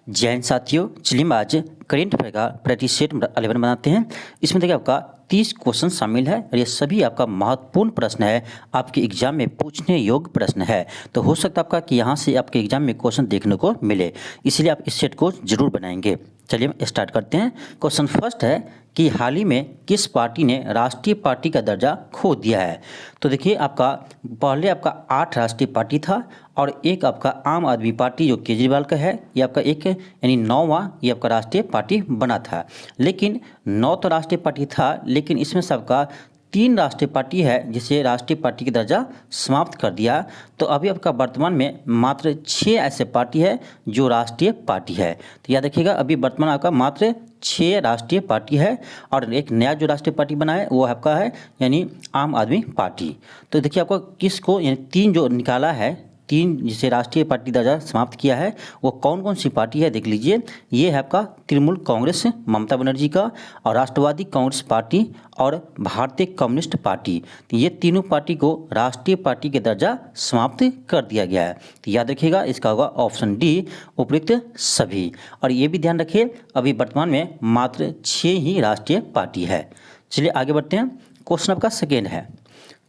जय हिंद साथियों, चलिए हम आज करेंट अफेयर का प्रैक्टिस सेट 11 बनाते हैं। इसमें देखिए आपका 30 क्वेश्चन शामिल है और ये सभी आपका महत्वपूर्ण प्रश्न है, आपके एग्जाम में पूछने योग्य प्रश्न है। तो हो सकता है आपका कि यहाँ से आपके एग्जाम में क्वेश्चन देखने को मिले, इसलिए आप इस सेट को जरूर बनाएंगे। चलिए हम स्टार्ट करते हैं। क्वेश्चन फर्स्ट है कि हाल ही में किस पार्टी ने राष्ट्रीय पार्टी का दर्जा खो दिया है। तो देखिए आपका पहले आपका 8 राष्ट्रीय पार्टी था और एक आपका आम आदमी पार्टी जो केजरीवाल का है, ये आपका एक यानी 9वां ये आपका राष्ट्रीय पार्टी बना था। लेकिन 9 तो राष्ट्रीय पार्टी था, लेकिन इसमें सबका 3 राष्ट्रीय पार्टी है जिसे राष्ट्रीय पार्टी का दर्जा समाप्त कर दिया। तो अभी आपका वर्तमान में मात्र 6 ऐसे पार्टी है जो राष्ट्रीय पार्टी है। तो याद रखिएगा, अभी वर्तमान आपका मात्र 6 राष्ट्रीय पार्टी है और एक नया जो राष्ट्रीय पार्टी बना है वो आपका है यानी आम आदमी पार्टी। तो देखिए आपको किसको यानी 3 जो निकाला है, 3 जिसे राष्ट्रीय पार्टी दर्जा समाप्त किया है वो कौन कौन सी पार्टी है देख लीजिए। ये है आपका तृणमूल कांग्रेस ममता बनर्जी का, और राष्ट्रवादी कांग्रेस पार्टी और भारतीय कम्युनिस्ट पार्टी। तो ये तीनों पार्टी को राष्ट्रीय पार्टी के दर्जा समाप्त कर दिया गया है। तो याद रखिएगा, इसका होगा ऑप्शन डी, उपयुक्त सभी। और ये भी ध्यान रखिए, अभी वर्तमान में मात्र 6 ही राष्ट्रीय पार्टी है। चलिए आगे बढ़ते हैं। क्वेश्चन आपका सेकेंड है।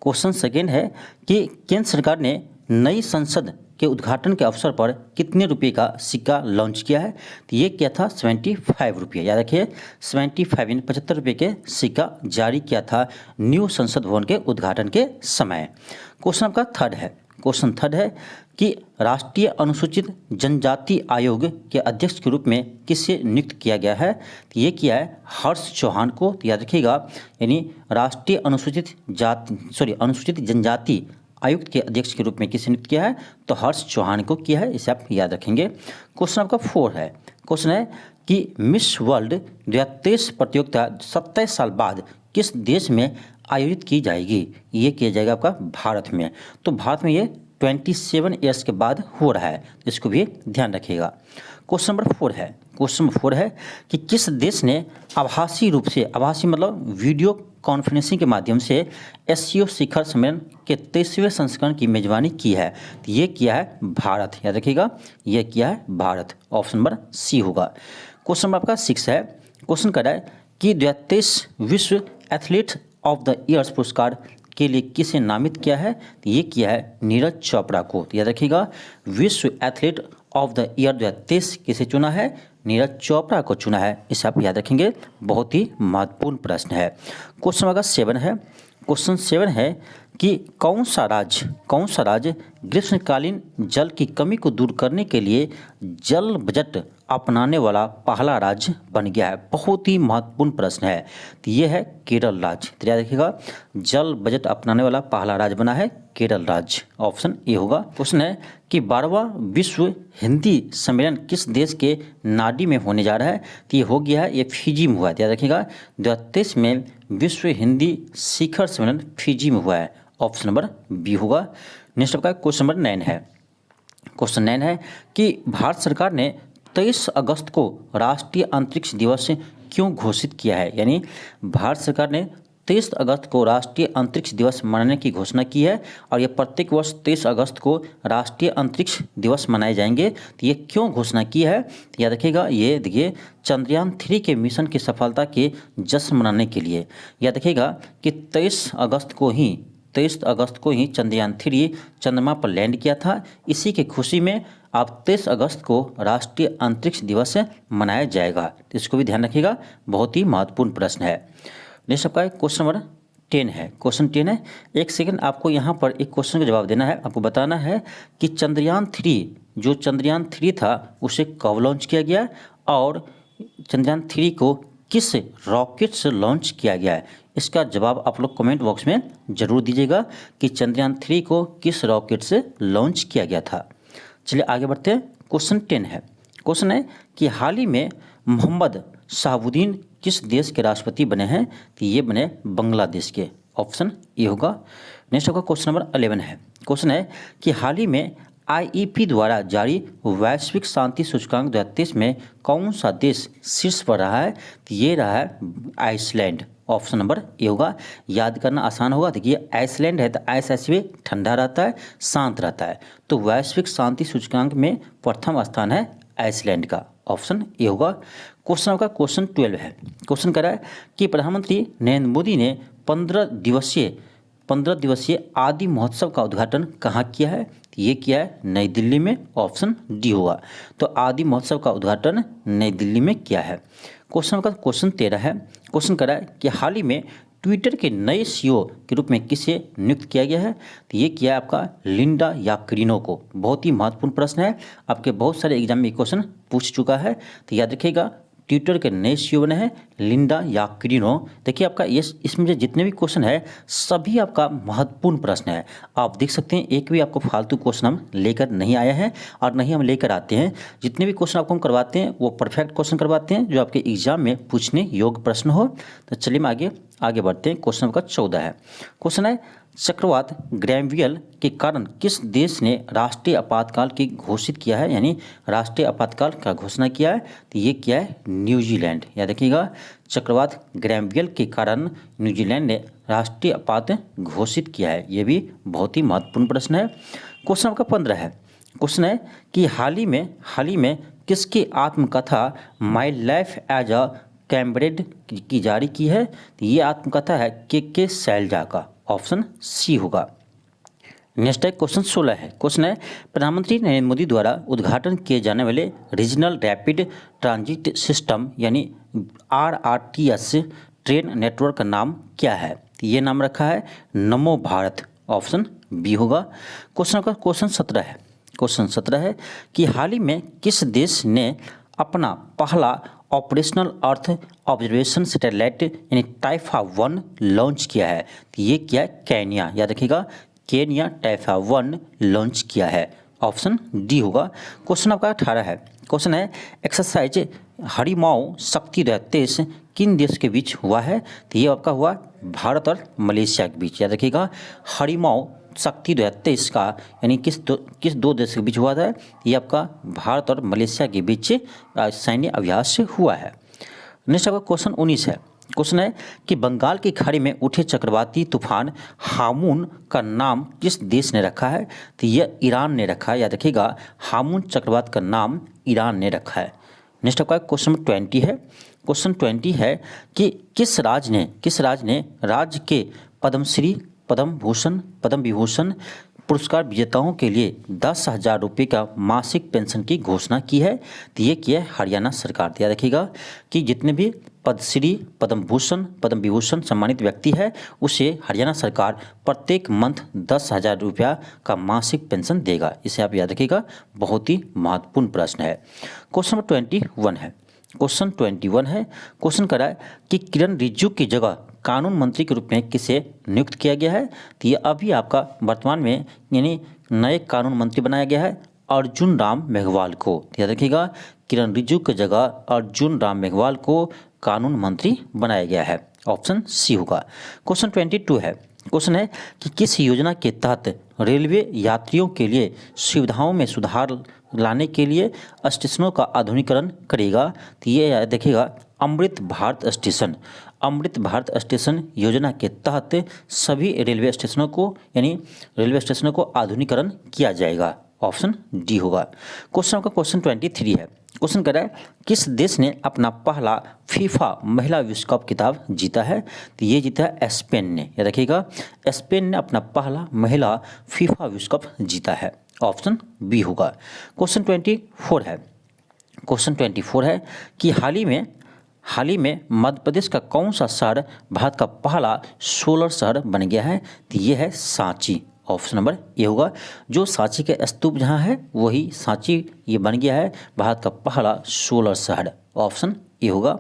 क्वेश्चन सेकेंड है कि केंद्र सरकार ने नई संसद के उद्घाटन के अवसर पर कितने रुपए का सिक्का लॉन्च किया है। तो ये क्या था, 75 रुपये। याद रखिए 75 यानी 75 रुपये के सिक्का जारी किया था न्यू संसद भवन के उद्घाटन के समय। क्वेश्चन आपका थर्ड है। क्वेश्चन थर्ड है कि राष्ट्रीय अनुसूचित जनजाति आयोग के अध्यक्ष के रूप में किसे नियुक्त किया गया है। तो ये किया है हर्ष चौहान को। तो याद रखिएगा, यानी राष्ट्रीय अनुसूचित जनजाति आयुक्त के अध्यक्ष के रूप में किसे नियुक्त किया है, तो हर्ष चौहान को किया है, इसे आप याद रखेंगे। क्वेश्चन आपका 4 है। क्वेश्चन है कि मिस वर्ल्ड 2023 प्रतियोगिता 27 साल बाद किस देश में आयोजित की जाएगी। ये किया जाएगा आपका भारत में। तो भारत में ये 27 ईयर्स के बाद हो रहा है, इसको भी ध्यान रखिएगा। क्वेश्चन नंबर 4 है। क्वेश्चन नंबर 4 है कि किस देश ने आभासी रूप से, आभासी मतलब वीडियो कॉन्फ्रेंसिंग के माध्यम से एससीओ शिखर सम्मेलन के 23वें संस्करण की मेजबानी की है। तो ये किया है भारत। याद रखिएगा, ये किया है भारत। ऑप्शन नंबर सी होगा। क्वेश्चन नंबर आपका 6 है। क्वेश्चन कर रहा है कि 2023 विश्व एथलीट ऑफ द ईयर्स पुरस्कार के लिए किसे नामित किया है। तो ये किया है नीरज चोपड़ा को। तो याद रखिएगा, विश्व एथलीट ऑफ द ईयर 2023 किसे चुना है, नीरज चोपड़ा को चुना है, इसे आप याद रखेंगे, बहुत ही महत्वपूर्ण प्रश्न है। क्वेश्चन नंबर 7 है। क्वेश्चन 7 है कि कौन सा राज्य ग्रीष्मकालीन जल की कमी को दूर करने के लिए जल बजट अपनाने वाला पहला राज्य बन गया है। बहुत ही महत्वपूर्ण प्रश्न है। तो ये है केरल राज्य। तो याद रखिएगा, जल बजट अपनाने वाला पहला राज्य बना है केरल राज्य। ऑप्शन ए होगा। क्वेश्चन है कि 12वां विश्व हिंदी सम्मेलन किस देश के नाडी में होने जा रहा है। तो ये हो गया है, ये फिजी में हुआ है। याद रखिएगा, 2023 में विश्व हिंदी शिखर सम्मेलन फिजी में हुआ है। ऑप्शन नंबर बी होगा। नेक्स्ट आपका क्वेश्चन नंबर 9 है। क्वेश्चन 9 है कि भारत सरकार ने 23 अगस्त को राष्ट्रीय अंतरिक्ष दिवस क्यों घोषित किया है। यानी भारत सरकार ने 23 अगस्त को राष्ट्रीय अंतरिक्ष दिवस मनाने की घोषणा की है और ये प्रत्येक वर्ष 23 अगस्त को राष्ट्रीय अंतरिक्ष दिवस मनाए जाएंगे। तो ये क्यों घोषणा की है, तो याद रखिएगा, ये देखिए चंद्रयान 3 के मिशन की सफलता के जश्न मनाने के लिए। याद रखिएगा कि 23 अगस्त को ही चंद्रयान 3 चंद्रमा पर लैंड किया था। इसी की खुशी में अब 23 अगस्त को राष्ट्रीय अंतरिक्ष दिवस मनाया जाएगा। तो इसको भी ध्यान रखिएगा, बहुत ही महत्वपूर्ण प्रश्न है। नेक्स्ट आपका क्वेश्चन नंबर 10 है। क्वेश्चन 10 है, एक सेकंड आपको यहाँ पर एक क्वेश्चन का जवाब देना है। आपको बताना है कि चंद्रयान 3 था उसे कब लॉन्च किया गया और चंद्रयान 3 को किस रॉकेट से लॉन्च किया गया है। इसका जवाब आप लोग कमेंट बॉक्स में जरूर दीजिएगा कि चंद्रयान 3 को किस रॉकेट से लॉन्च किया गया था। चलिए आगे बढ़ते हैं। क्वेश्चन 10 है। क्वेश्चन है कि हाल ही में मोहम्मद शहाबुद्दीन किस देश के राष्ट्रपति बने हैं। तो ये बने बांग्लादेश के। ऑप्शन ए होगा। नेक्स्ट होगा क्वेश्चन नंबर 11 है। क्वेश्चन है कि हाल ही में आईईपी द्वारा जारी वैश्विक शांति सूचकांक 2023 में कौन सा देश शीर्ष पर रहा है। तो ये रहा है आइसलैंड। ऑप्शन नंबर ए होगा। याद करना आसान होगा। देखिए आइसलैंड है तो आइस ऐसे भी ठंडा रहता है, शांत रहता है। तो वैश्विक शांति सूचकांक में प्रथम स्थान है आइसलैंड का। ऑप्शन ए होगा। क्वेश्चन आपका क्वेश्चन 12 है। क्वेश्चन कह रहा है कि प्रधानमंत्री नरेंद्र मोदी ने 15 दिवसीय आदि महोत्सव का उद्घाटन कहाँ किया है? तो ये किया है नई दिल्ली में। ऑप्शन डी होगा। तो आदि महोत्सव का उद्घाटन नई दिल्ली में किया है। क्वेश्चन का क्वेश्चन 13 है। क्वेश्चन कह रहा है कि हाल ही में ट्विटर के नए सीईओ के रूप में किसे नियुक्त किया गया है? तो ये किया है आपका लिंडा याकरिनो को। बहुत ही महत्वपूर्ण प्रश्न है, आपके बहुत सारे एग्जाम में क्वेश्चन पूछ चुका है, तो याद रखिएगा। ट्विटर के नए सीईओ बने हैं लिंडा याकरिनो। देखिए आपका ये इसमें जितने भी क्वेश्चन है सभी आपका महत्वपूर्ण प्रश्न है। आप देख सकते हैं एक भी आपको फालतू क्वेश्चन हम लेकर नहीं आए हैं और नहीं हम लेकर आते हैं। जितने भी क्वेश्चन आपको हम करवाते हैं वो परफेक्ट क्वेश्चन करवाते हैं जो आपके एग्जाम में पूछने योग्य प्रश्न हो। तो चलिए हम आगे बढ़ते हैं। क्वेश्चन नंबर 14 है। क्वेश्चन है चक्रवात ग्रैवियल के कारण किस देश ने राष्ट्रीय आपातकाल की घोषित किया है, यानी राष्ट्रीय आपातकाल का घोषणा किया है? तो ये क्या है? न्यूजीलैंड। याद रखिएगा, चक्रवात ग्रैवियल के कारण न्यूजीलैंड ने राष्ट्रीय आपात घोषित किया है। ये भी बहुत ही महत्वपूर्ण प्रश्न है। क्वेश्चन आपका 15 है। क्वेश्चन है कि हाल ही में किसकी आत्मकथा माई लाइफ एज अ कैम्ब्रेड की जारी की है? तो ये आत्मकथा है के शैलजा का। ऑप्शन सी होगा। नेक्स्ट है क्वेश्चन 16 है। क्वेश्चन है प्रधानमंत्री नरेंद्र मोदी द्वारा उद्घाटन किए जाने वाले रीजनल रैपिड ट्रांजिट सिस्टम यानी RRTS ट्रेन नेटवर्क का नाम क्या है? तो ये नाम रखा है नमो भारत। ऑप्शन बी होगा। क्वेश्चन 17 है। क्वेश्चन 17 है कि हाल ही में किस देश ने अपना पहला ऑपरेशनल अर्थ ऑब्जर्वेशन सैटेलाइट यानी टाइफा-1 लॉन्च किया है? तो ये क्या है? केन्या। याद रखिएगा, केन्या टाइफा-1 लॉन्च किया है। ऑप्शन डी होगा। क्वेश्चन आपका 18 है। क्वेश्चन है एक्सरसाइज हरिमाओ शक्ति 2023 किन देश के बीच हुआ है? तो ये आपका हुआ भारत और मलेशिया के बीच। याद रखिएगा, हरिमाओ शक्ति 2023 का यानी किस दो देश के बीच हुआ था? ये आपका भारत और मलेशिया के बीच सैन्य अभ्यास हुआ है। नेक्स्ट आपका क्वेश्चन 19 है। क्वेश्चन है कि बंगाल की खाड़ी में उठे चक्रवाती तूफान हामून का नाम किस देश ने रखा है? तो यह ईरान ने रखा है। याद रखिएगा, हामून चक्रवात का नाम ईरान ने रखा है। नेक्स्ट आपका क्वेश्चन 20 है। क्वेश्चन 20 है कि किस राज्य ने राज्य के पद्म विभूषण पुरस्कार विजेताओं के लिए 10,000 रुपये का मासिक पेंशन की घोषणा की है? तो ये किया है हरियाणा सरकार। याद रखिएगा कि जितने भी पद्मश्री पद्म विभूषण सम्मानित व्यक्ति है उसे हरियाणा सरकार प्रत्येक मंथ 10,000 रुपया का मासिक पेंशन देगा। इसे आप याद रखिएगा, बहुत ही महत्वपूर्ण प्रश्न है। क्वेश्चन नंबर 21 है। क्वेश्चन 21 है। क्वेश्चन करा है कि किरण रिजिजू की जगह कानून मंत्री के रूप में किसे नियुक्त किया गया है? तो ये अभी आपका वर्तमान में यानी नए कानून मंत्री बनाया गया है अर्जुन राम मेघवाल को। याद रखिएगा, किरण रिजिजू की जगह अर्जुन राम मेघवाल को कानून मंत्री बनाया गया है। ऑप्शन सी होगा। क्वेश्चन 22 है। क्वेश्चन है कि किस योजना के तहत रेलवे यात्रियों के लिए सुविधाओं में सुधार लाने के लिए स्टेशनों का आधुनिकीकरण करेगा? तो ये देखिएगा अमृत भारत स्टेशन योजना के तहत सभी रेलवे स्टेशनों को आधुनिकीकरण किया जाएगा। ऑप्शन डी होगा। क्वेश्चन का क्वेश्चन 23 है। क्वेश्चन कर रहा है किस देश ने अपना पहला फीफा महिला विश्व कप खिताब जीता है? तो ये जीता है स्पेन ने। याद रखिएगा, स्पेन ने अपना पहला महिला फीफा विश्व कप जीता है। ऑप्शन बी होगा। क्वेश्चन 24 है। क्वेश्चन 24 है कि हाल ही में मध्य प्रदेश का कौन सा शहर भारत का पहला सोलर शहर बन गया है? तो ये है सांची। ऑप्शन नंबर ए होगा। जो सांची के स्तूप जहाँ है वही सांची ये बन गया है भारत का पहला सोलर शहर। ऑप्शन ए होगा।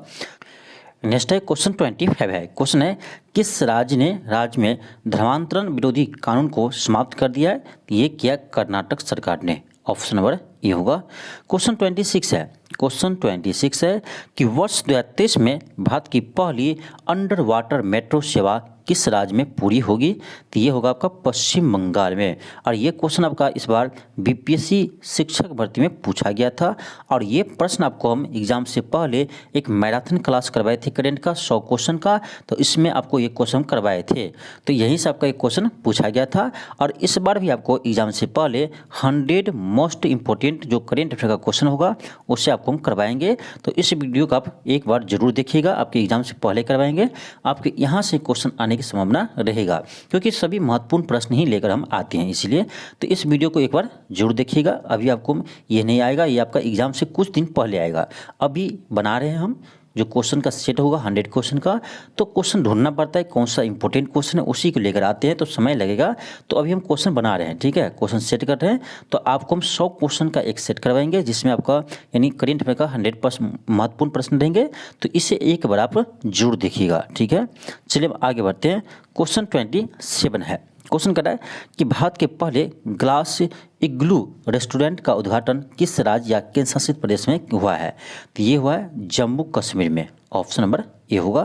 नेक्स्ट है क्वेश्चन 25 है। क्वेश्चन है किस राज्य में धर्मांतरण विरोधी कानून को समाप्त कर दिया है? ये किया कर्नाटक सरकार ने। ऑप्शन नंबर ए होगा। क्वेश्चन 26 है। क्वेश्चन 26 है कि वर्ष 2023 में भारत की पहली अंडर वाटर मेट्रो सेवा किस राज्य में पूरी होगी? तो ये होगा आपका पश्चिम बंगाल में। और ये क्वेश्चन आपका इस बार बीपीएससी शिक्षक भर्ती में पूछा गया था। और ये प्रश्न आपको हम एग्जाम से पहले एक मैराथन क्लास करवाए थे करेंट का 100 क्वेश्चन का, तो इसमें आपको ये क्वेश्चन करवाए थे। तो यहीं से आपका एक क्वेश्चन पूछा गया था। और इस बार भी आपको एग्जाम से पहले 100 मोस्ट इंपॉर्टेंट जो करेंट अफेयर का क्वेश्चन होगा उससे आपको हम करवाएंगे। तो इस वीडियो को आप एक बार जरूर देखिएगा, आपके एग्जाम से पहले करवाएंगे, आपके यहाँ से क्वेश्चन आने की संभावना रहेगा, क्योंकि सभी महत्वपूर्ण प्रश्न ही लेकर हम आते हैं इसलिए। तो इस वीडियो को एक बार जरूर देखिएगा। अभी आपको ये नहीं आएगा, ये आपका एग्जाम से कुछ दिन पहले आएगा। अभी बना रहे हैं हम जो क्वेश्चन का सेट होगा 100 क्वेश्चन का, तो क्वेश्चन ढूंढना पड़ता है कौन सा इंपॉर्टेंट क्वेश्चन है, उसी को लेकर आते हैं तो समय लगेगा। तो अभी हम क्वेश्चन बना रहे हैं, ठीक है, क्वेश्चन सेट कर रहे हैं। तो आपको हम 100 क्वेश्चन का एक सेट करवाएंगे जिसमें आपका यानी करेंट अफेयर का 100% महत्वपूर्ण प्रश्न रहेंगे। तो इसे एक बार आप जरूर देखिएगा, ठीक है। चलिए अब आगे बढ़ते हैं। क्वेश्चन 27 है। क्वेश्चन कर रहा है कि भारत के पहले ग्लास इग्लू रेस्टोरेंट का उद्घाटन किस राज्य या केंद्र शासित प्रदेश में हुआ है? तो ये हुआ है जम्मू कश्मीर में। ऑप्शन नंबर ए होगा।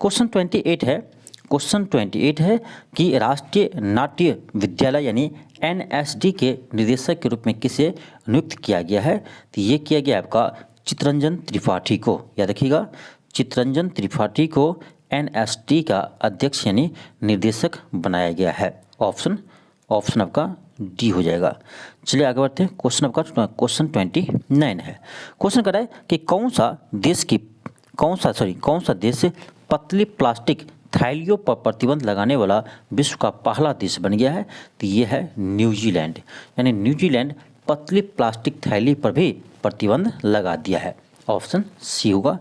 क्वेश्चन 28 है। क्वेश्चन 28 है कि राष्ट्रीय नाट्य विद्यालय यानी NSD के निदेशक के रूप में किसे नियुक्त किया गया है? तो ये किया गया आपका चितरंजन त्रिपाठी को। याद रखिएगा, चितरंजन त्रिपाठी को NSD का अध्यक्ष यानी निर्देशक बनाया गया है। ऑप्शन आपका डी हो जाएगा। चलिए आगे बढ़ते हैं। क्वेश्चन आपका क्वेश्चन 29 है। क्वेश्चन कर रहा है कि कौन सा देश पतली प्लास्टिक थैलियों पर प्रतिबंध लगाने वाला विश्व का पहला देश बन गया है? तो ये है न्यूजीलैंड। यानी न्यूजीलैंड पतली प्लास्टिक थैली पर भी प्रतिबंध लगा दिया है। ऑप्शन सी होगा।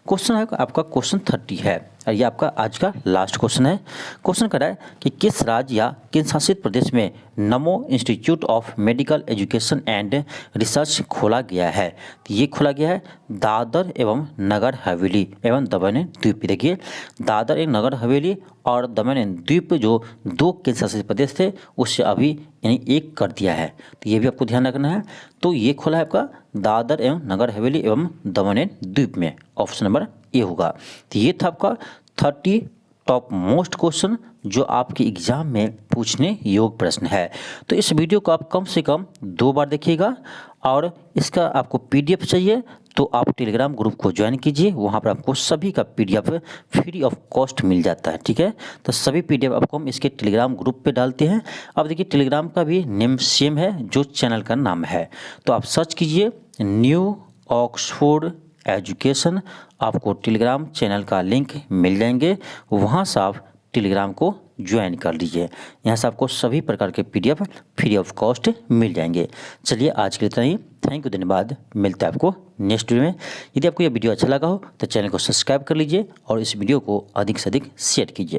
क्वेश्चन है आपका क्वेश्चन 30 है और ये आपका आज का लास्ट क्वेश्चन है। क्वेश्चन कर रहा है कि किस राज्य या केंद्र शासित प्रदेश में नमो institute of medical education and research खोला गया है? तो ये खोला गया है दादर एवं नगर हवेली एवं दमन एंड द्वीप। देखिए, दादर एवं नगर हवेली और दमन एंड द्वीप जो 2 केंद्र शासित प्रदेश थे उससे अभी यानी एक कर दिया है, तो ये भी आपको ध्यान रखना है। तो ये खोला है आपका दादर एवं नगर हवेली एवं दमन एंड द्वीप में। ऑप्शन नंबर ए होगा। तो ये था आपका 30 टॉप मोस्ट क्वेश्चन जो आपके एग्जाम में पूछने योग्य प्रश्न है। तो इस वीडियो को आप कम से कम 2 बार देखिएगा। और इसका आपको PDF चाहिए तो आप टेलीग्राम ग्रुप को ज्वाइन कीजिए, वहाँ पर आपको सभी का PDF फ्री ऑफ कॉस्ट मिल जाता है, ठीक है। तो सभी PDF आपको हम इसके टेलीग्राम ग्रुप पे डालते हैं। अब देखिए, टेलीग्राम का भी नेम सेम है जो चैनल का नाम है, तो आप सर्च कीजिए न्यू ऑक्सफोर्ड एजुकेशन, आपको टेलीग्राम चैनल का लिंक मिल जाएंगे, वहाँ से आप टेलीग्राम को ज्वाइन कर लीजिए। यहाँ से आपको सभी प्रकार के PDF फ्री ऑफ कॉस्ट मिल जाएंगे। चलिए आज के लिए इतना ही। थैंक यू, धन्यवाद। मिलता है आपको नेक्स्ट वीडियो में। यदि आपको यह वीडियो अच्छा लगा हो तो चैनल को सब्सक्राइब कर लीजिए और इस वीडियो को अधिक से अधिक शेयर कीजिए।